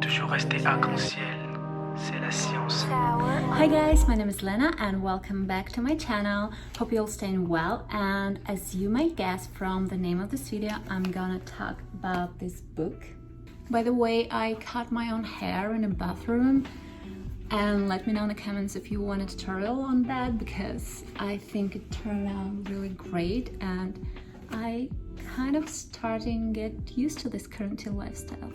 toujours rester arc-en-ciel. C'est la science. Hi guys, my name is Lena and welcome back to my channel. Hope you're all staying well, and as you might guess from the name of this video, I'm gonna talk about this book. By the way, I cut my own hair in a bathroom, and let me know in the comments if you want a tutorial on that, because I think it turned out really great and I kind of starting to get used to this quarantine lifestyle.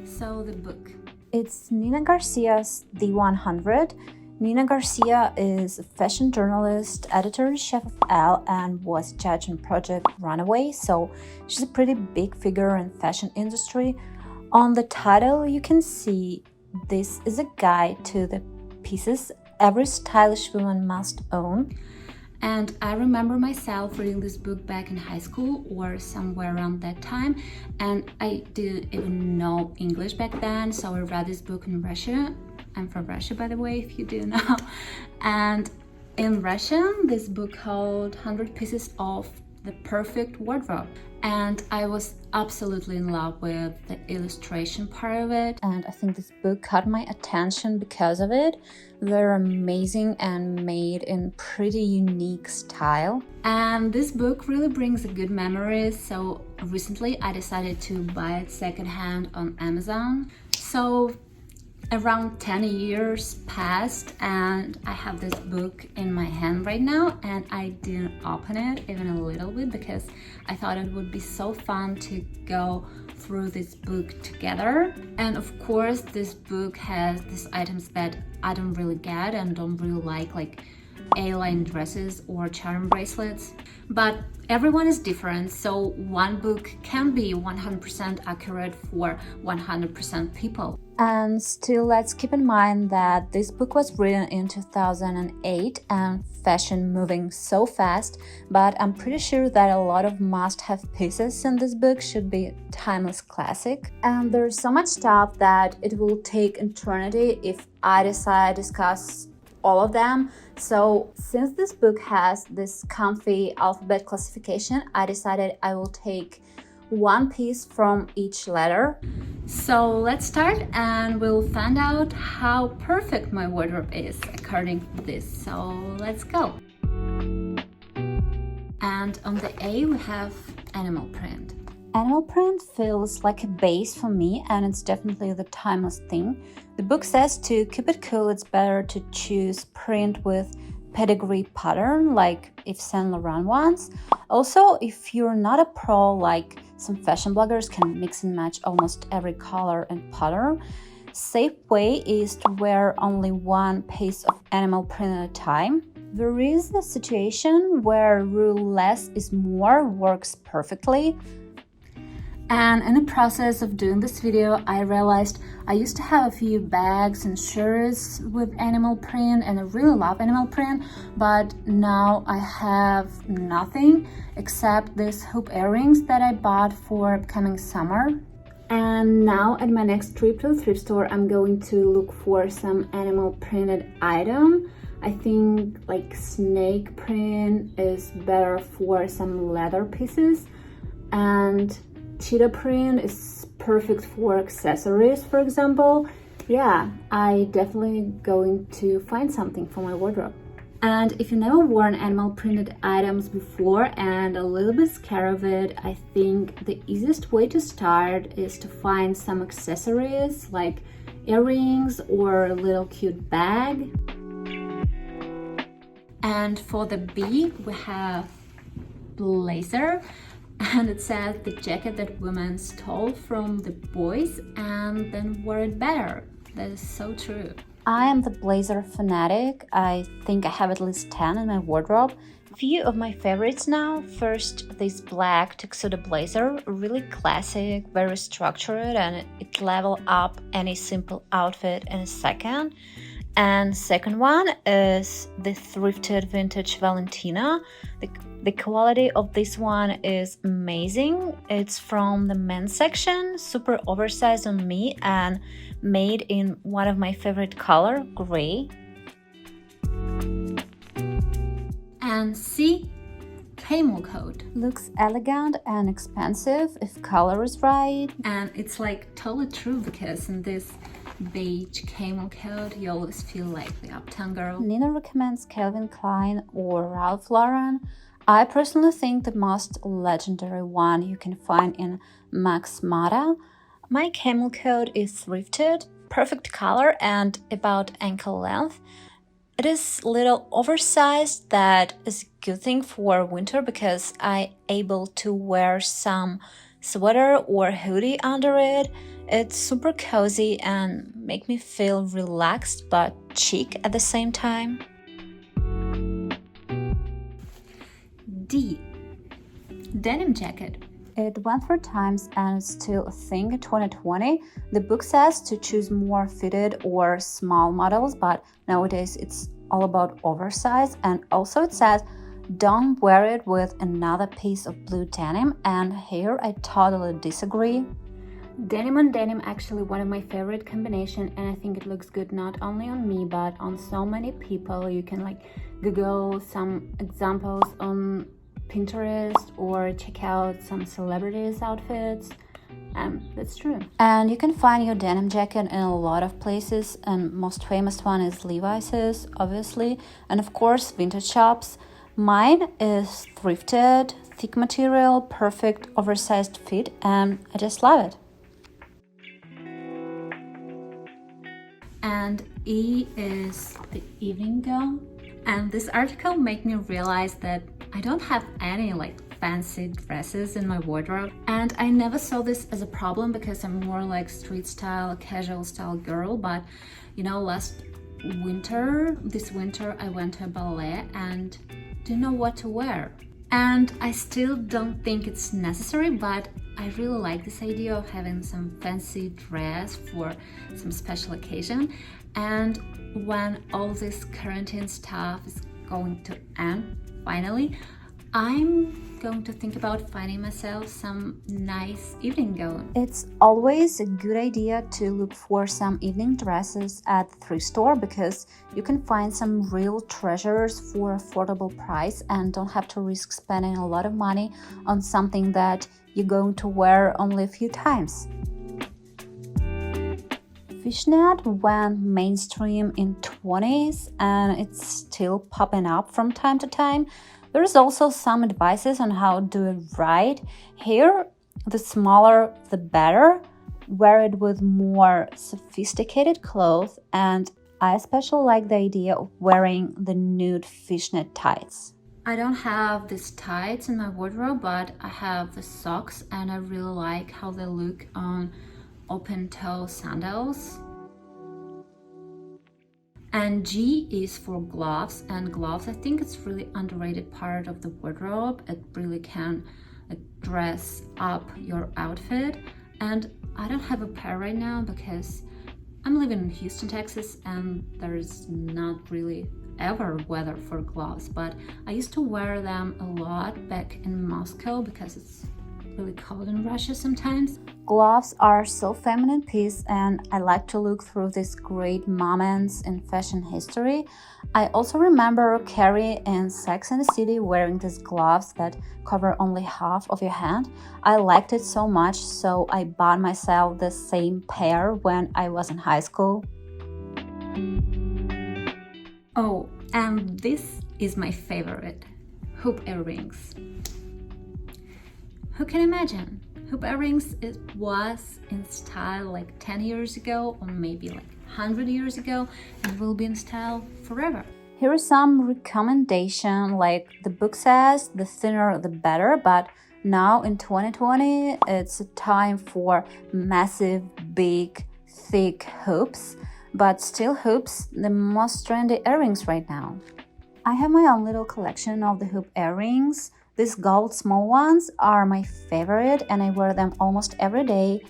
So the book. It's Nina Garcia's The 100. Nina Garcia is a fashion journalist, editor-in-chief of Elle, and was judge on Project Runway, so she's a pretty big figure in fashion industry. On the title you can see this is a guide to the pieces every stylish woman must own. And I remember myself reading this book back in high school or somewhere around that time, and I didn't even know English back then, so I read this book in Russian. I'm from Russia, by the way, if you do know. And in Russian, this book called 100 Pieces of the Perfect Wardrobe. And I was absolutely in love with the illustration part of it. And I think this book caught my attention because of it. They're amazing and made in pretty unique style. And this book really brings good memories, so recently I decided to buy it secondhand on Amazon. So around 10 years passed and I have this book in my hand right now, and I didn't open it even a little bit because I thought it would be so fun to go through this book together. And of course this book has these items that I don't really get and don't really like A-line dresses or charm bracelets, but everyone is different, so one book can be 100% accurate for 100% people. And still, let's keep in mind that this book was written in 2008 and fashion moving so fast, but I'm pretty sure that a lot of must-have pieces in this book should be a timeless classic. And there's so much stuff that it will take eternity if I decide to discuss all of them. So since this book has this comfy alphabet classification, I decided I will take one piece from each letter. So let's start and we'll find out how perfect my wardrobe is according to this. So let's go. And on the A we have animal print. Animal print feels like a base for me, and it's definitely the timeless thing. The book says to keep it cool, it's better to choose print with pedigree pattern, like Yves Saint Laurent ones. Also, if you're not a pro, like some fashion bloggers can mix and match almost every color and pattern, safe way is to wear only one piece of animal print at a time. There is a situation where rule less is more works perfectly. And in the process of doing this video, I realized I used to have a few bags and shirts with animal print, and I really love animal print, but now I have nothing except these hoop earrings that I bought for upcoming summer. And now at my next trip to the thrift store, I'm going to look for some animal printed item. I think like snake print is better for some leather pieces, and cheetah print is perfect for accessories, for example. Yeah, I definitely going to find something for my wardrobe. And if you never worn animal printed items before and a little bit scared of it, I think the easiest way to start is to find some accessories like earrings or a little cute bag. And for the B we have blazer. And it says the jacket that women stole from the boys and then wore it better. That is so true. I am the blazer fanatic. I think I have at least 10 in my wardrobe. Few of my favorites now. First, this black tuxedo blazer, really classic, very structured, and it level up any simple outfit in a second. And second one is the thrifted vintage Valentino. The quality of this one is amazing. It's from the men's section, super oversized on me and made in one of my favorite color, gray. And C, camel coat. Looks elegant and expensive if color is right. And it's like totally true because in this beige camel coat you always feel like the uptown girl. Nina recommends Calvin Klein or Ralph Lauren. I personally think the most legendary one you can find in Max Mara. My camel coat is thrifted, perfect color and about ankle length. It is a little oversized. That is a good thing for winter because I'm able to wear some sweater or hoodie under it. It's super cozy and make me feel relaxed but chic at the same time. D. Denim jacket. It went through times and it's still a thing in 2020. The book says to choose more fitted or small models, but nowadays it's all about oversize. And also it says don't wear it with another piece of blue denim, and here I totally disagree. Denim on denim actually one of my favorite combination, and I think it looks good not only on me but on so many people. You can like Google some examples on Pinterest or check out some celebrities' outfits. That's true. And you can find your denim jacket in a lot of places, and most famous one is Levi's, obviously, and of course vintage shops. Mine is thrifted, thick material, perfect oversized fit, and I just love it. And E is the evening gown. And this article made me realize that I don't have any like fancy dresses in my wardrobe, and I never saw this as a problem because I'm more like street style, casual style girl. But you know, this winter I went to a ballet and didn't know what to wear, and I still don't think it's necessary, but I really like this idea of having some fancy dress for some special occasion. And when all this quarantine stuff is going to end finally, I'm going to think about finding myself some nice evening gown. It's always a good idea to look for some evening dresses at the thrift store because you can find some real treasures for affordable price and don't have to risk spending a lot of money on something that you're going to wear only a few times. Fishnet went mainstream in 20s and it's still popping up from time to time. There's also some advices on how to do it right. Here, the smaller the better. Wear it with more sophisticated clothes, and I especially like the idea of wearing the nude fishnet tights. I don't have these tights in my wardrobe, but I have the socks and I really like how they look on open-toe sandals. And G is for gloves, and gloves, I think it's really underrated part of the wardrobe. It really can dress up your outfit, and I don't have a pair right now because I'm living in Houston, Texas, and there's not really ever weather for gloves, but I used to wear them a lot back in Moscow because it's really cold in Russia sometimes. Gloves are so feminine piece, and I like to look through these great moments in fashion history. I also remember Carrie in Sex and the City wearing these gloves that cover only half of your hand. I liked it so much, so I bought myself the same pair when I was in high school. Oh, and this is my favorite, hoop earrings. Who can imagine? Hoop earrings, it was in style like 10 years ago or maybe like 100 years ago, and will be in style forever. Here is some recommendation, like the book says, the thinner the better, but now in 2020, it's a time for massive, big, thick hoops, but still hoops, the most trendy earrings right now. I have my own little collection of the hoop earrings. These gold small ones are my favorite and I wear them almost every day.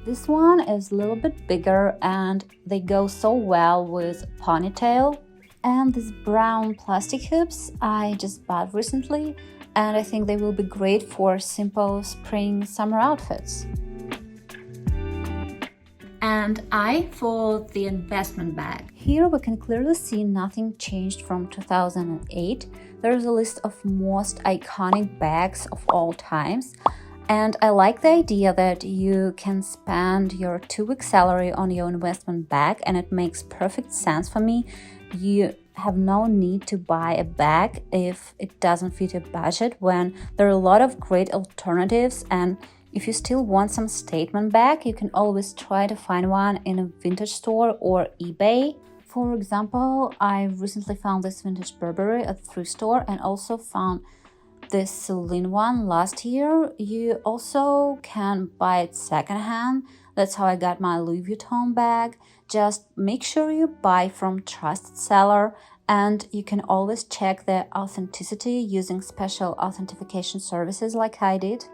This one is a little bit bigger and they go so well with ponytail. And these brown plastic hoops I just bought recently, and I think they will be great for simple spring summer outfits. And I for the investment bag. Here we can clearly see nothing changed from 2008. There's a list of most iconic bags of all times. And I like the idea that you can spend your 2-week salary on your investment bag, and it makes perfect sense for me. You have no need to buy a bag if it doesn't fit your budget, when there are a lot of great alternatives. And if you still want some statement bag, you can always try to find one in a vintage store or eBay. For example, I recently found this vintage Burberry at a thrift store and also found this Celine one last year. You also can buy it secondhand. That's how I got my Louis Vuitton bag. Just make sure you buy from trusted seller, and you can always check the authenticity using special authentication services like I did.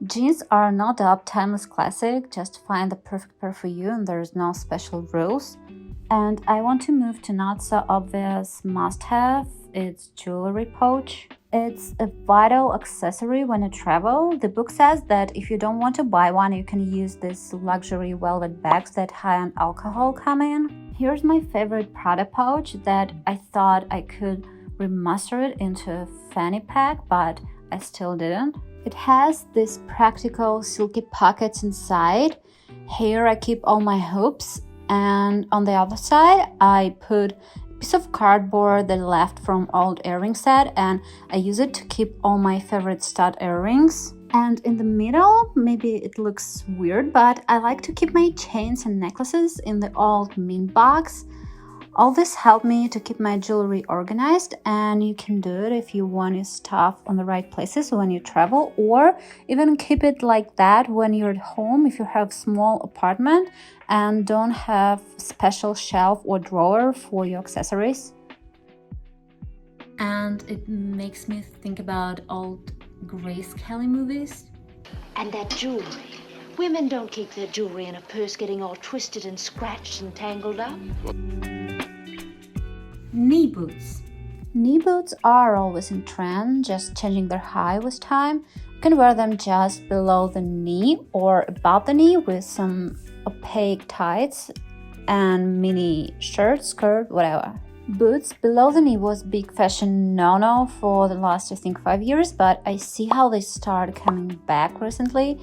Jeans are no doubt timeless classic. Just find the perfect pair for you, and there's no special rules. And I want to move to not so obvious must-have. It's jewelry pouch. It's a vital accessory when you travel. The book says that if you don't want to buy one, you can use these luxury velvet bags that high-end alcohol come in. Here's my favorite Prada pouch that I thought I could remaster it into a fanny pack, but I still didn't. It has these practical silky pockets inside. Here I keep all my hoops, and on the other side I put a piece of cardboard that left from old earring set, and I use it to keep all my favorite stud earrings. And in the middle, maybe it looks weird, but I like to keep my chains and necklaces in the old mint box. All this helped me to keep my jewelry organized, and you can do it if you want your stuff on the right places when you travel, or even keep it like that when you're at home if you have a small apartment and don't have special shelf or drawer for your accessories. And it makes me think about old Grace Kelly movies. And that jewelry. Women don't keep their jewelry in a purse getting all twisted and scratched and tangled up. Knee boots. Knee boots are always in trend, just changing their height with time. You can wear them just below the knee or above the knee with some opaque tights and mini shirt, skirt, whatever. Boots below the knee was big fashion no-no for the last, I think, 5 years, but I see how they started coming back recently.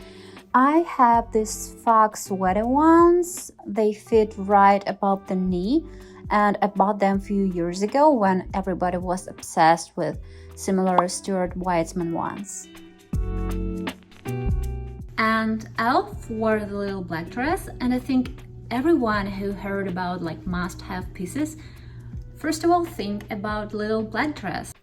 I have these Fox sweater ones. They fit right above the knee, and I bought them a few years ago when everybody was obsessed with similar Stuart Weitzman ones. And I'll wore the little black dress, and I think everyone who heard about like must-have pieces first of all think about little black dress.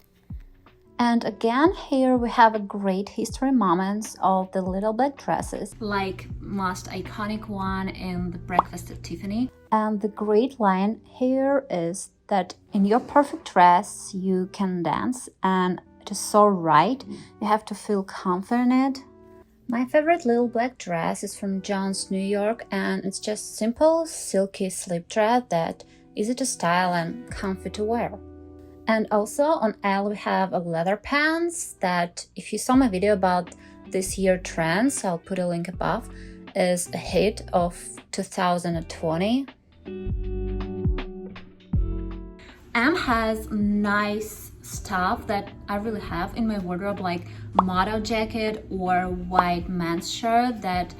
And again, here we have a great history moments of the little black dresses. Like most iconic one in The Breakfast at Tiffany. And the great line here is that in your perfect dress, you can dance, and it is so right. You have to feel confident in it. My favorite little black dress is from John's New York, and it's just simple, silky slip dress that easy to style and comfy to wear. And also on Elle we have a leather pants that, if you saw my video about this year trends, I'll put a link above, is a hit of 2020. M has nice stuff that I really have in my wardrobe, like motto jacket or white men's shirt that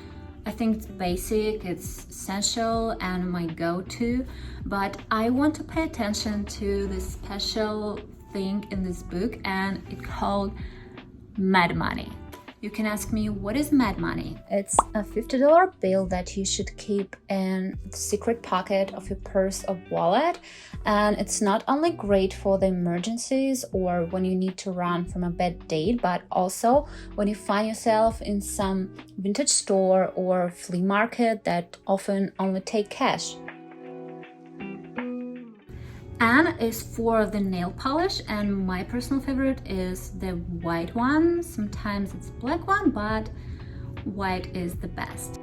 I think it's basic, it's essential and my go-to, but I want to pay attention to this special thing in this book, and it's called Mad Money. You can ask me, what is Mad Money? It's a $50 bill that you should keep in the secret pocket of your purse or wallet. And it's not only great for the emergencies or when you need to run from a bad date, but also when you find yourself in some vintage store or flea market that often only take cash. N is for the nail polish, and my personal favorite is the white one. Sometimes it's black one, but white is the best.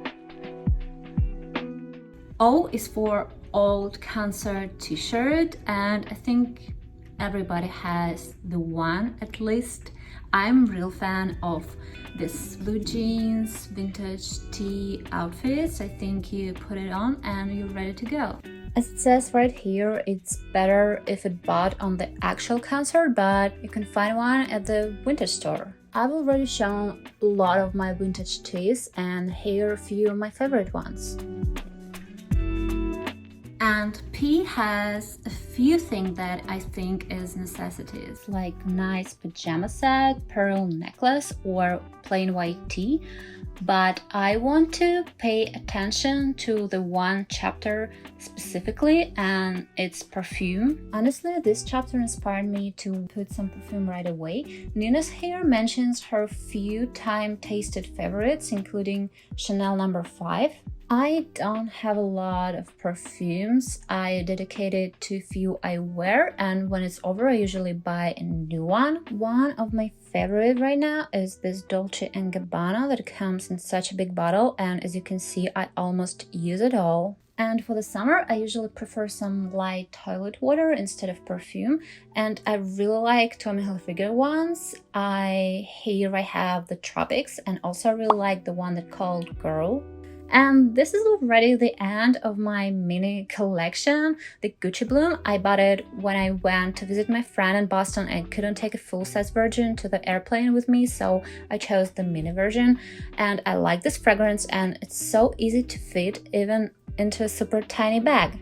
O is for old concert t-shirt, and I think everybody has the one at least. I'm a real fan of this blue jeans, vintage tee outfits. I think you put it on and you're ready to go. As it says right here, it's better if it bought on the actual concert, but you can find one at the vintage store. I've already shown a lot of my vintage tees, and here are a few of my favorite ones. And P has a few things that I think is necessities. Like nice pajama set, pearl necklace, or plain white tee. But I want to pay attention to the one chapter specifically, and it's perfume. Honestly, this chapter inspired me to put some perfume right away. Nina's here mentions her few time-tasted favorites, including Chanel No. 5. I don't have a lot of perfumes. I dedicate it to a few I wear, and when it's over I usually buy a new one. One of my favorite right now is this Dolce & Gabbana that comes in such a big bottle, and as you can see I almost use it all. And for the summer I usually prefer some light toilet water instead of perfume, and I really like Tommy Hilfiger ones. Here I have the Tropics, and also I really like the one that called Girl. And this is already the end of my mini collection, the Gucci Bloom. I bought it when I went to visit my friend in Boston and couldn't take a full-size version to the airplane with me, so I chose the mini version. And I like this fragrance, and it's so easy to fit even into a super tiny bag.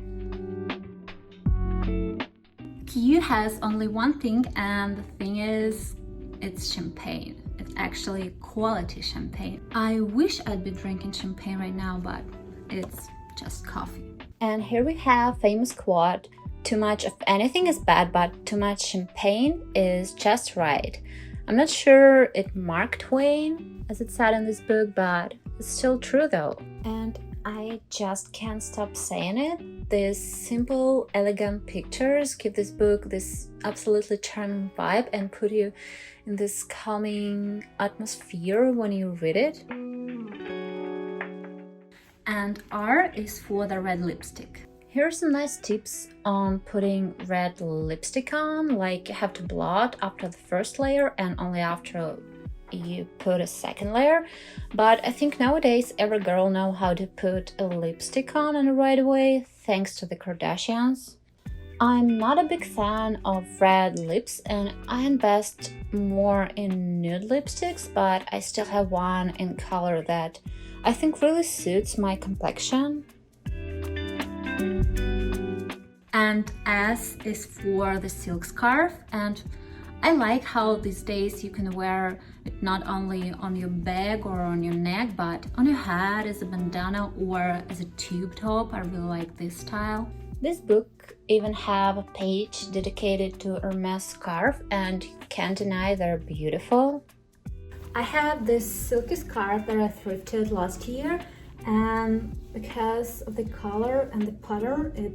Q has only one thing, and the thing is, it's champagne. It's actually quality champagne. I wish I'd be drinking champagne right now, but it's just coffee. And here we have famous quote: too much of anything is bad, but too much champagne is just right. I'm not sure it Mark Twain, as it said in this book, but it's still true though. And I just can't stop saying it. These simple, elegant pictures give this book this absolutely charming vibe and put you in this calming atmosphere when you read it. And R is for the red lipstick. Here are some nice tips on putting red lipstick on, like you have to blot after the first layer and only after you put a second layer. But I think nowadays every girl knows how to put a lipstick on in the right way, thanks to the Kardashians. I'm not a big fan of red lips, and I invest more in nude lipsticks, but I still have one in color that I think really suits my complexion. And S is for the silk scarf, and I like how these days you can wear it not only on your bag or on your neck, but on your head as a bandana or as a tube top. I really like this style. This book even have a page dedicated to Hermes scarf, and you can't deny they're beautiful. I have this silky scarf that I thrifted last year, and because of the color and the pattern, it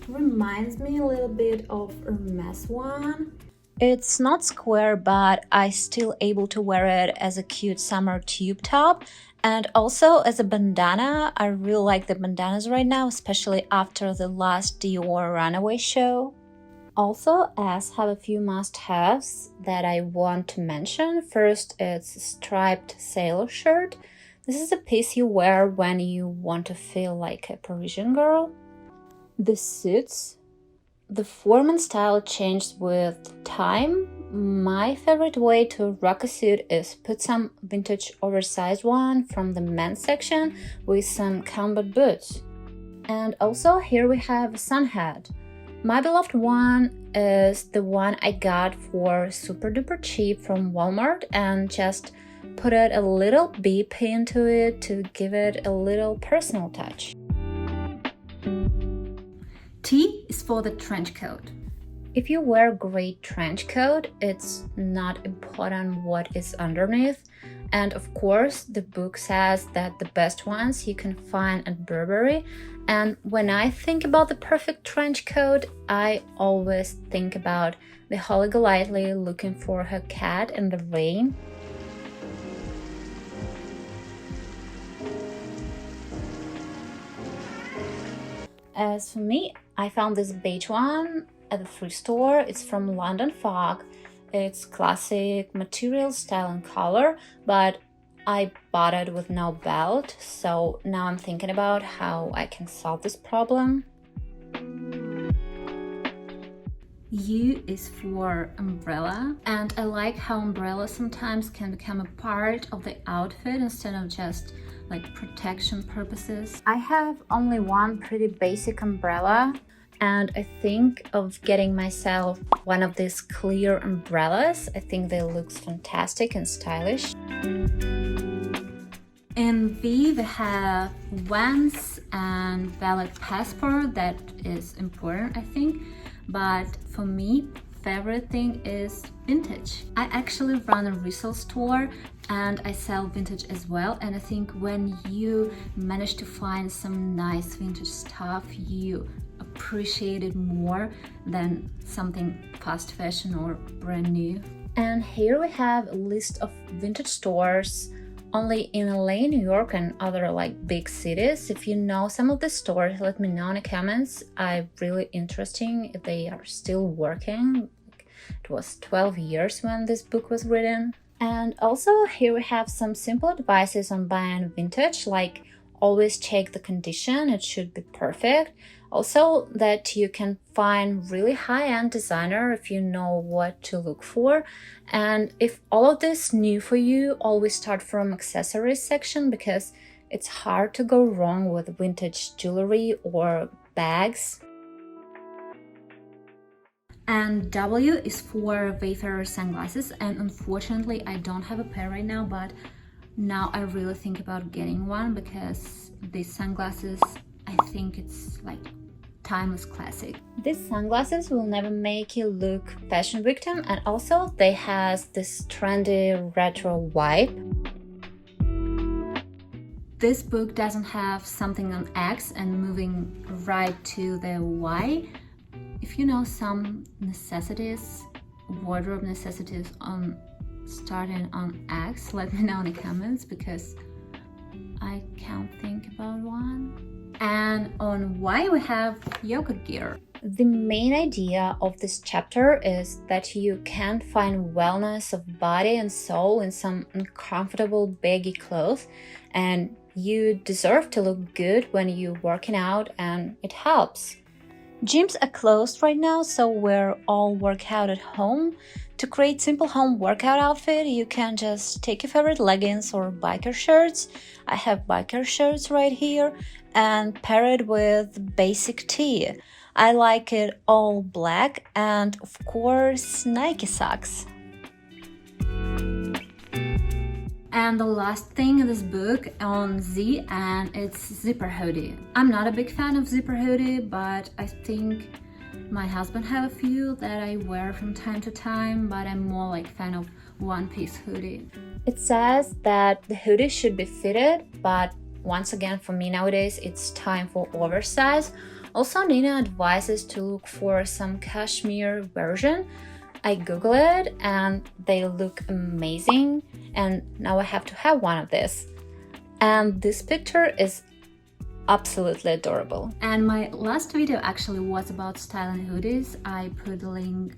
reminds me a little bit of Hermes one. It's not square, but I still able to wear it as a cute summer tube top. And also as a bandana. I really like the bandanas right now, especially after the last Dior runaway show. Also, S have a few must-haves that I want to mention. First, it's a striped sailor shirt. This is a piece you wear when you want to feel like a Parisian girl. The suits. The form and style changed with time. My favorite way to rock a suit is put some vintage oversized one from the men's section with some combat boots. And also here we have a sun hat. My beloved one is the one I got for super duper cheap from Walmart, and just put it a little beep into it to give it a little personal touch. T is for the trench coat. If you wear a great trench coat, it's not important what is underneath. And of course, the book says that the best ones you can find at Burberry. And when I think about the perfect trench coat, I always think about the Holly Golightly looking for her cat in the rain. As for me, I found this beige one at the thrift store. It's from London Fog. It's classic material, style and color, but I bought it with no belt, so now I'm thinking about how I can solve this problem. U is for umbrella, and I like how umbrella sometimes can become a part of the outfit instead of just like protection purposes. I have only one pretty basic umbrella, and I think of getting myself one of these clear umbrellas. I think they look fantastic and stylish. In V we have Vans and valid passport. That is important, I think, but for me, favorite thing is vintage. I actually run a resale store and I sell vintage as well, and I think when you manage to find some nice vintage stuff, you appreciate it more than something fast fashion or brand new. And here we have a list of vintage stores only in LA, New York, and other like big cities. If you know some of the stores, let me know in the comments. I'm really interested if they are still working. It was 12 years when this book was written. And also here we have some simple advices on buying vintage, like always check the condition, it should be perfect. Also that you can find really high-end designer if you know what to look for. And if all of this new for you, always start from accessories section, because it's hard to go wrong with vintage jewelry or bags. And W is for Wayfarer sunglasses, and unfortunately I don't have a pair right now, but now I really think about getting one because these sunglasses, I think it's like timeless classic. These sunglasses will never make you look fashion victim, and also they has this trendy retro vibe. This book doesn't have something on X and moving right to the Y. If you know some necessities, wardrobe necessities on starting on X, let me know in the comments because I can't think about one. And on Y we have yoga gear. The main idea of this chapter is that you can't find wellness of body and soul in some uncomfortable baggy clothes, and you deserve to look good when you're working out, and it helps. Gyms are closed right now, so we're all work out at home. To create simple home workout outfit, you can just take your favorite leggings or biker shirts. I have biker shirts right here, and pair it with basic tee. I like it all black, and of course Nike socks. And the last thing in this book on Z, and it's zipper hoodie. I'm not a big fan of zipper hoodie, but I think my husband have a few that I wear from time to time, but I'm more like fan of one-piece hoodie. It says that the hoodie should be fitted, but once again for me nowadays it's time for oversize. Also Nina advises to look for some cashmere version. I googled it and they look amazing, and now I have to have one of this. And this picture is absolutely adorable. And my last video actually was about styling hoodies. I put the link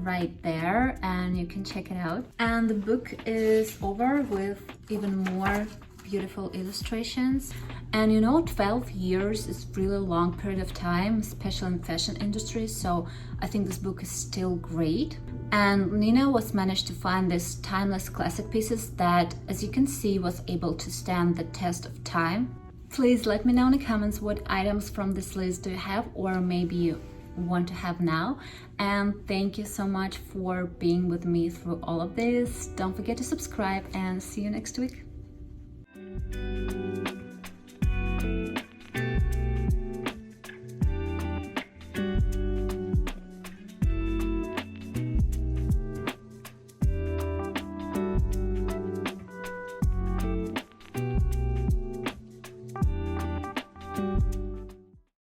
right there and you can check it out. And the book is over with even more beautiful illustrations. And you know, 12 years is really a long period of time, especially in fashion industry, so I think this book is still great. And Nina was managed to find these timeless classic pieces that, as you can see, was able to stand the test of time. Please let me know in the comments what items from this list do you have, or maybe you want to have now. And thank you so much for being with me through all of this. Don't forget to subscribe and see you next week.